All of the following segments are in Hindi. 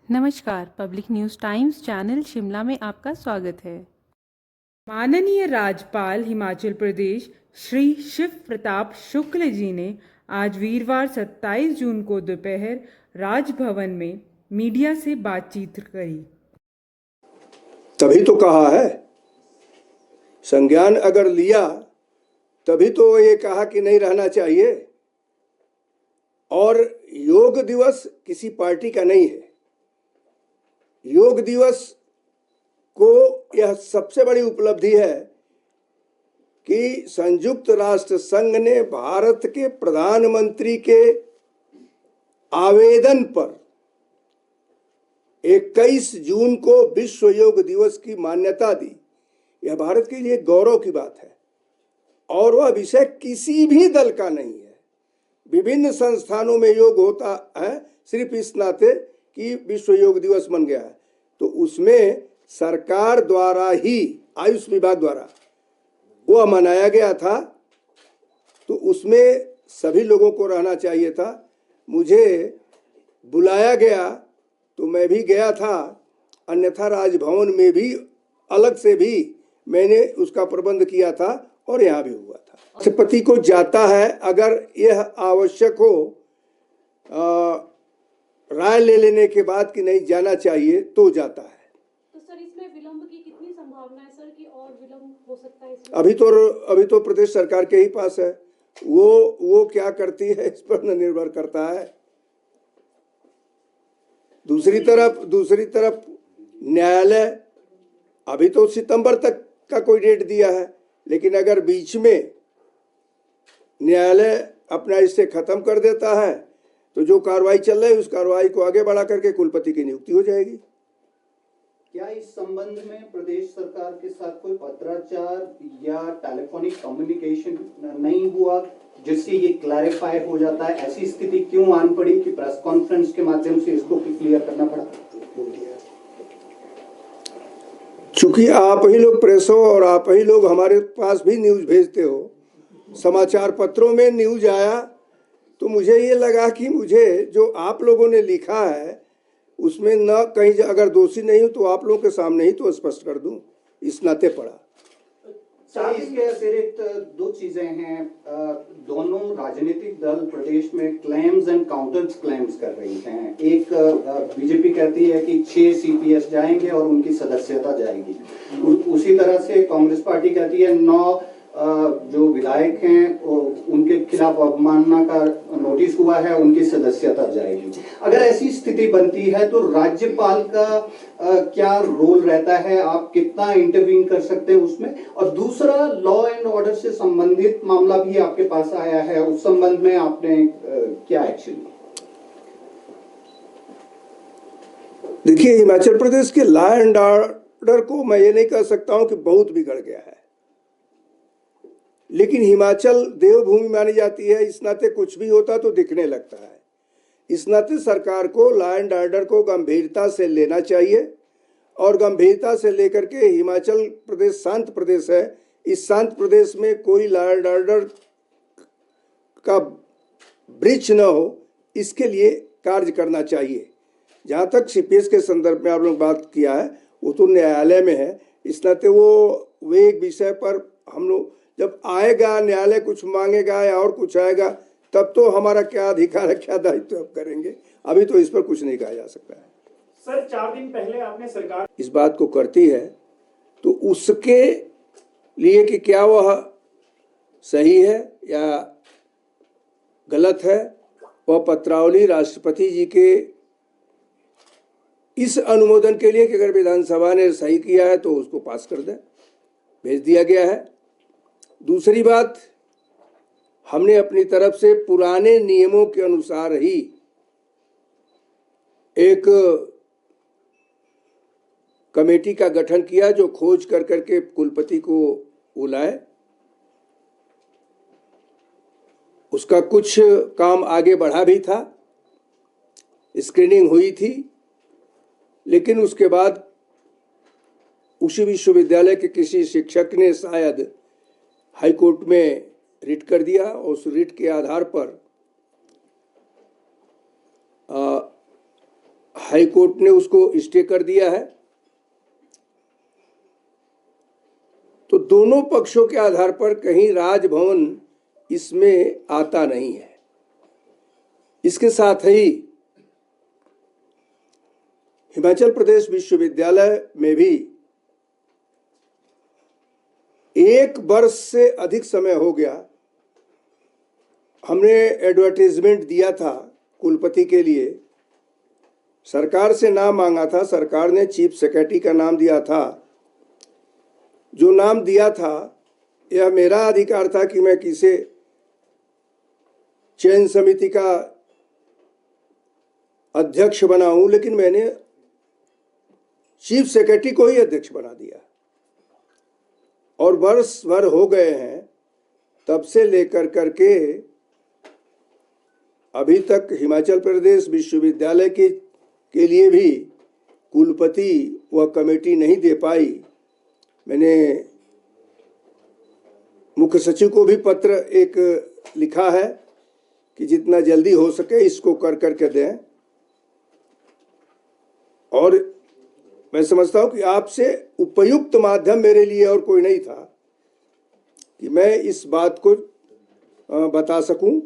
नमस्कार, public news times channel Shimla में आपका स्वागत है। माननीय राज्यपाल हिमाचल प्रदेश श्री शिव प्रताप शुक्ल जी ने आज वीरवार 27 जून को दोपहर राजभवन में मीडिया से बातचीत करी। तभी तो कहा है, संज्ञान अगर लिया तभी तो ये कहा कि नहीं रहना चाहिए। और योग दिवस किसी पार्टी का नहीं है। योग दिवस को यह सबसे बड़ी उपलब्धि है कि संयुक्त राष्ट्र संघ ने भारत के प्रधानमंत्री के आवेदन पर 21 जून को विश्व योग दिवस की मान्यता दी। यह भारत के लिए गौरव की बात है और वह विषय किसी भी दल का नहीं है। विभिन्न संस्थानों में योग होता है, सिर्फ इस नाते कि विश्व योग दिवस बन गया है तो उसमें सरकार द्वारा ही, आयुष विभाग द्वारा वह मनाया गया था, तो उसमें सभी लोगों को रहना चाहिए था। मुझे बुलाया गया तो मैं भी गया था, अन्यथा राजभवन में भी अलग से भी मैंने उसका प्रबंध किया था और यहाँ भी हुआ था। राष्ट्रपति को जाता है, अगर यह आवश्यक हो राय ले लेने के बाद कि नहीं जाना चाहिए तो जाता है। तो सर इसमें विलंब की कितनी संभावना है सर कि और विलंब हो सकता है इसमें? अभी तो प्रदेश सरकार के ही पास है, वो क्या करती है इस पर निर्भर करता है। दूसरी तरफ न्यायालय अभी तो सितंबर तक का कोई डेट दिया है, लेकिन अगर बीच में न्यायालय अपना इससे खत्म कर देता है तो जो कार्रवाई चल रही है उस कार्रवाई को आगे बढ़ा करके कुलपति की नियुक्ति हो जाएगी। क्या इस संबंध में प्रदेश सरकार के साथ कोई पत्राचार या टेलीफोनिक कम्युनिकेशन नहीं हुआ जिससे ये क्लैरिफाई हो जाता है? ऐसी स्थिति क्यों आन पड़ी कि प्रेस कॉन्फ्रेंस के माध्यम से इसको क्लियर करना पड़ा? चूंकि आप ही लोग प्रेस हो और आप ही लोग हमारे पास भी न्यूज भेजते हो, समाचार पत्रों में न्यूज आया तो मुझे ये लगा कि मुझे जो आप लोगों ने लिखा है उसमें न कहीं अगर दोषी नहीं हूं तो आप लोगों के सामने ही तो स्पष्ट कर दूं, इस नाते पड़ा। इसके अतिरिक्त दो चीजें हैं। दोनों राजनीतिक दल प्रदेश में क्लेम्स एंड काउंटर क्लेम्स कर रही हैं। एक बीजेपी कहती है कि 6 सीपीएस जाएंगे और उनकी सदस्यता जाएगी। उसी तरह से कांग्रेस पार्टी कहती है 9 जो विधायक हैं उनके खिलाफ अवमानना का नोटिस हुआ है, उनकी सदस्यता जाएगी। अगर ऐसी स्थिति बनती है तो राज्यपाल का क्या रोल रहता है? आप कितना इंटरवीन कर सकते हैं उसमें? और दूसरा, लॉ एंड ऑर्डर से संबंधित मामला भी आपके पास आया है, उस संबंध में आपने क्या एक्शन लिया? देखिए, हिमाचल प्रदेश के लॉ एंड ऑर्डर को मैं ये नहीं कह सकता हूं कि बहुत बिगड़ गया है, लेकिन हिमाचल देवभूमि मानी जाती है, इस नाते कुछ भी होता तो दिखने लगता है। इस नाते सरकार को लॉ एंड ऑर्डर को गंभीरता से लेना चाहिए और गंभीरता से लेकर के हिमाचल प्रदेश शांत प्रदेश है, इस शांत प्रदेश में कोई लॉ एंड ऑर्डर का ब्रीच न हो, इसके लिए कार्य करना चाहिए। जहाँ तक सीपीएस के संदर्भ में आप लोग बात किया है वो तो न्यायालय में है, इस नाते वो एक विषय पर हम लोग जब आएगा, न्यायालय कुछ मांगेगा या और कुछ आएगा, तब तो हमारा क्या अधिकार है, क्या दायित्व अब करेंगे। अभी तो इस पर कुछ नहीं कहा जा सकता है। सर, 4 दिन पहले आपने सरकार इस बात को करती है तो उसके लिए कि क्या वह सही है या गलत है, वह पत्रावली राष्ट्रपति जी के इस अनुमोदन के लिए कि अगर विधानसभा ने सही किया है तो उसको पास कर दे, भेज दिया गया है। दूसरी बात, हमने अपनी तरफ से पुराने नियमों के अनुसार ही एक कमेटी का गठन किया जो खोज कर करके कुलपति को बुलाए। उसका कुछ काम आगे बढ़ा भी था, स्क्रीनिंग हुई थी, लेकिन उसके बाद उसी विश्वविद्यालय के किसी शिक्षक ने शायद हाई कोर्ट में रिट कर दिया और उस रिट के आधार पर हाई कोर्ट ने उसको स्टे कर दिया है। तो दोनों पक्षों के आधार पर कहीं राजभवन इसमें आता नहीं है। इसके साथ ही हिमाचल प्रदेश विश्वविद्यालय में भी 1 वर्ष से अधिक समय हो गया, हमने एडवर्टाइजमेंट दिया था कुलपति के लिए, सरकार से नाम मांगा था, सरकार ने चीफ सेक्रेटरी का नाम दिया था। जो नाम दिया था यह मेरा अधिकार था कि मैं किसे चयन समिति का अध्यक्ष बनाऊं, लेकिन मैंने चीफ सेक्रेटरी को ही अध्यक्ष बना दिया। और वर्ष भर हो गए हैं तब से लेकर करके अभी तक हिमाचल प्रदेश विश्वविद्यालय के लिए भी कुलपति वह कमेटी नहीं दे पाई। मैंने मुख्य सचिव को भी पत्र एक लिखा है कि जितना जल्दी हो सके इसको कर करके दें। और मैं समझता हूं कि आपसे उपयुक्त माध्यम मेरे लिए और कोई नहीं था कि मैं इस बात को बता सकूं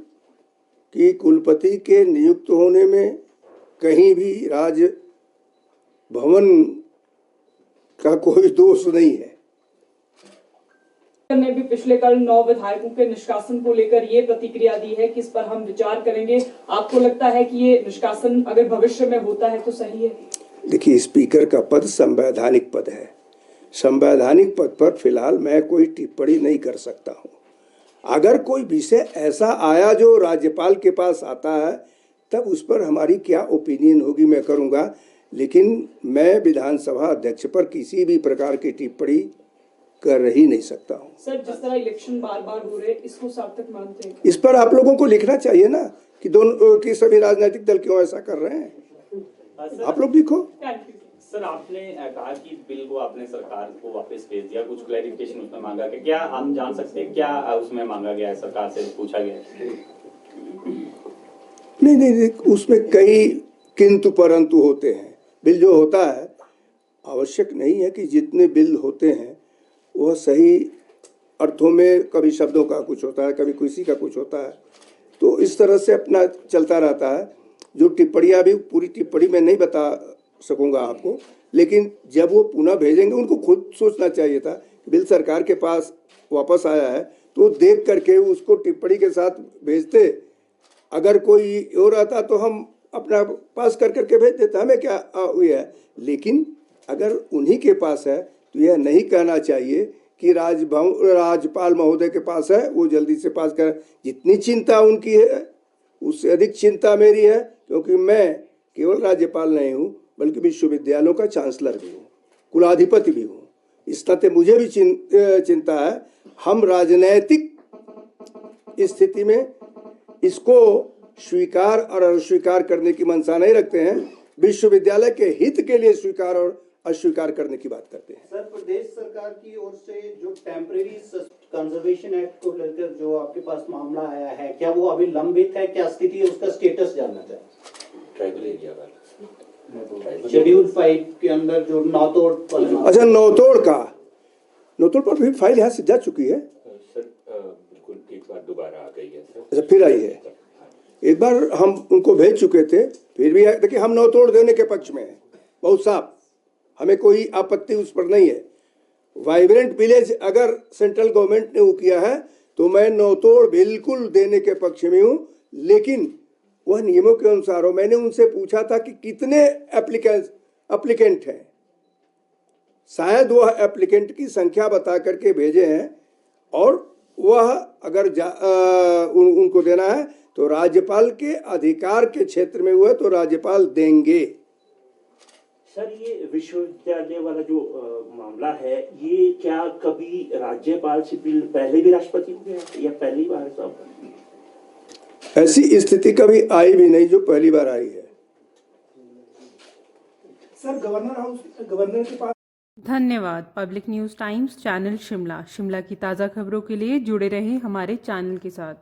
कि कुलपति के नियुक्त होने में कहीं भी राजभवन का कोई दोष नहीं है। ने भी पिछले कल 9 विधायकों के निष्कासन को लेकर ये प्रतिक्रिया दी है कि इस पर हम विचार करेंगे। आपको लगता है कि ये निष्कासन अगर भविष्य में होता है तो सही है? देखिए, स्पीकर का पद संवैधानिक पद है। संवैधानिक पद पर फिलहाल मैं कोई टिप्पणी नहीं कर सकता हूं। अगर कोई विषय ऐसा आया जो राज्यपाल के पास आता है तब उस पर हमारी क्या ओपिनियन होगी मैं करूंगा, लेकिन मैं विधानसभा अध्यक्ष पर किसी भी प्रकार की टिप्पणी कर ही नहीं सकता हूं। सर, जिस तरह इलेक्शन बार बार हो रहे इसको सार्थक मानते हैं? इस पर आप लोगों को लिखना चाहिए ना कि दोनों की सभी राजनीतिक दल क्यों ऐसा कर रहे हैं। आप लोग लिखो। सर, आपने कहा कि बिल को आपने सरकार को वापस भेज दिया, कुछ क्लैरिफिकेशन उसमें मांगा गया, क्या हम जान सकते हैं क्या उसमें मांगा गया है, सरकार से पूछा गया है? नहीं, उसमें कई किंतु परंतु होते हैं। बिल जो होता है आवश्यक नहीं है कि जितने बिल होते हैं वह सही अर्थों में, कभी शब्दों का कुछ होता है, कभी किसी का कुछ होता है, तो इस तरह से अपना चलता रहता है। जो टिप्पणियाँ भी, पूरी टिप्पणी मैं नहीं बता सकूंगा आपको, लेकिन जब वो पुनः भेजेंगे उनको खुद सोचना चाहिए था। बिल सरकार के पास वापस आया है तो देख करके उसको टिप्पणी के साथ भेजते। अगर कोई और आता तो हम अपना पास कर करके भेज देते, हमें क्या हुई है। लेकिन अगर उन्हीं के पास है तो यह नहीं कहना चाहिए कि राज्यपाल महोदय के पास है वो जल्दी से पास कर। जितनी चिंता उनकी है उससे अधिक चिंता मेरी है, क्योंकि मैं केवल राज्यपाल नहीं हूँ बल्कि विश्वविद्यालयों का चांसलर भी हूँ, कुलाधिपति भी हूँ। इस नाते मुझे भी चिंता है। हम राजनैतिक स्थिति में इसको स्वीकार और अस्वीकार करने की मंशा नहीं रखते हैं। विश्वविद्यालय के हित के लिए स्वीकार और अस्वीकार करने की बात करते हैं। सर, प्रदेश सरकार की ओर से जो टेम्परेरी कंजर्वेशन एक्ट को लेकर जो आपके पास मामला आया है, क्या वो अभी लंबित है? क्या स्थिति है, उसका स्टेटस जानना चाहते हैं। ट्राइबल एरिया का शेड्यूल 5 के अंदर जो नौतोड़ अच्छा, नौतोड़ पर भी फाइल यहाँ से जा चुकी है सर, बिल्कुल एक बार दोबारा आ गई है सर। अच्छा, फिर आई है। एक बार हम उनको भेज चुके थे, फिर भी देखिए हम नौतोड़ देने के पक्ष में हैं, बहुत साफ, हमें कोई आपत्ति उस पर नहीं है। वाइब्रेंट विलेज अगर सेंट्रल गवर्नमेंट ने वो किया है तो मैं नौतोड़ बिल्कुल देने के पक्ष में हूँ, लेकिन वह नियमों के अनुसार हो। मैंने उनसे पूछा था कि कितने एप्लीकेंट हैं, शायद वह एप्लीकेंट की संख्या बता करके भेजे हैं, और वह अगर उनको देना है तो राज्यपाल के अधिकार के क्षेत्र में हुआ तो राज्यपाल देंगे। सर, ये विश्वविद्यालय वाला जो मामला है, ये क्या कभी राज्यपाल से बिल पहले भी राष्ट्रपति को गया या पहली बार है साहब? ऐसी स्थिति कभी आई भी नहीं जो पहली बार आई है। सर, गवर्नर के पास। धन्यवाद। Public news times channel Shimla की ताज़ा खबरों के लिए जुड़े रहें हमारे चैनल के साथ।